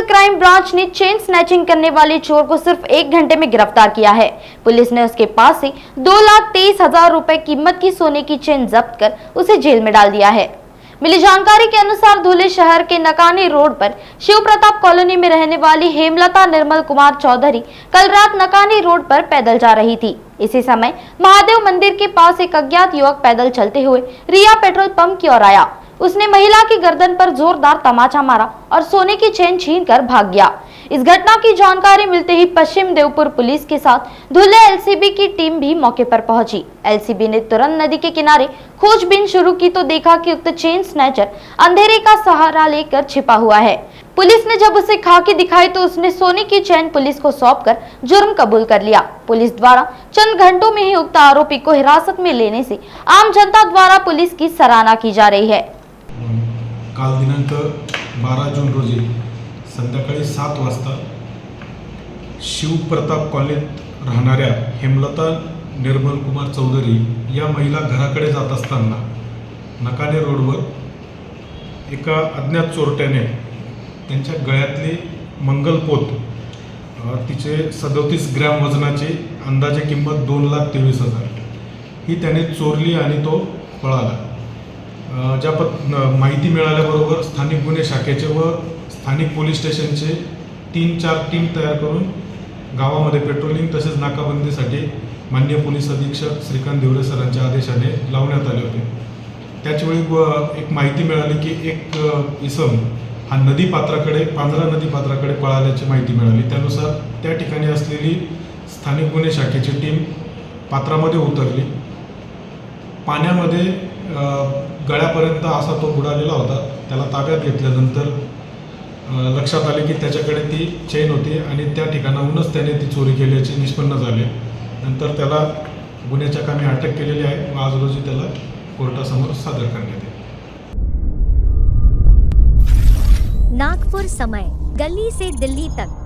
Crime branch ने chain snatching करने वाले चोर को सिर्फ 1 घंटे में गिरफ्तार किया है। पुलिस ने उसके पास से 2,23,000 रुपए कीमत की सोने की चेन जब्त कर उसे जेल में डाल दिया है। मिली जानकारी के अनुसार धुले शहर के नकानी रोड पर शिव प्रताप कॉलोनी में रहने वाली हेमलता निर्मल कुमार चौधरी कल रात नकानी रोड पर पैदल जा रही थी। इसी समय महादेव मंदिर के पास एक अज्ञात युवक पैदल चलते हुए रिया पेट्रोल पंप की ओर आया। उसने महिला की गर्दन पर जोरदार तमाचा मारा और सोने की चेन छीनकर भाग गया। इस घटना की जानकारी मिलते ही पश्चिम देवपुर पुलिस के साथ धुले एलसीबी की टीम भी मौके पर पहुंची। एलसीबी ने तुरंत नदी के किनारे खोजबीन शुरू की तो देखा कि उक्त चेन स्नैचर अंधेरे का सहारा लेकर छिपा हुआ है। पुलिस ने जब उसे खाकी दिखाई तो उसने सोने की चेन पुलिस को सौंपकर जुर्म कबूल कर लिया। पुलिस द्वारा चंद घंटों में ही उक्त आरोपी को हिरासत में लेने से आम जनता द्वारा पुलिस की सराहना की जा रही है। काल दिनांक 12 जून रोजी संध्याकाळी 7 वाजता शिवप्रताप कॉलनीत राहणाऱ्या हेमलता निर्मल कुमार चौधरी या महिला घराकडे जात असताना नकाने रोडवर एका अज्ञात चोरट्याने त्यांच्या गळ्यातली मंगलपोत तिचे 37 ग्रॅम वजनाची अंदाजे किंमत 2,23,000 ही त्याने चोरली आणि तो पळाला। ज्या माहिती मिळाल्याबरोबर स्थानिक गुन्हे शाखेचे व स्थानिक पोलीस स्टेशनचे 3-4 टीम तयार करून गावामध्ये पेट्रोलिंग तसेच नाकाबंदीसाठी माननीय पोलीस अधीक्षक श्रीकांत दिवरे सरांच्या आदेशाने लावण्यात आले होते। त्याचवेळी एक माहिती मिळाली की एक इसम हा नदीपात्राकडे पांझरा नदीपात्राकडे पळाल्याची माहिती मिळाली। त्यानुसार त्या ठिकाणी असलेली स्थानिक गुन्हे शाखेची टीम पात्रामध्ये उतरली। पाण्यामध्ये गळ्यापर्यंत असा तो बुडालेला होता। त्याला ताब्यात घेतल्यानंतर लक्षात आले की त्याच्याकडे ती चेन होती आणि त्या ठिकाणाहूनच त्याने ती चोरी केल्याचे निष्पन्न झाले। नंतर त्याला गुन्ह्याच्या कामी अटक केलेली आहे व आज रोजी त्याला कोर्टासमोर सादर करण्यात येईल। नागपुर समय, गली से दिल्ली तक।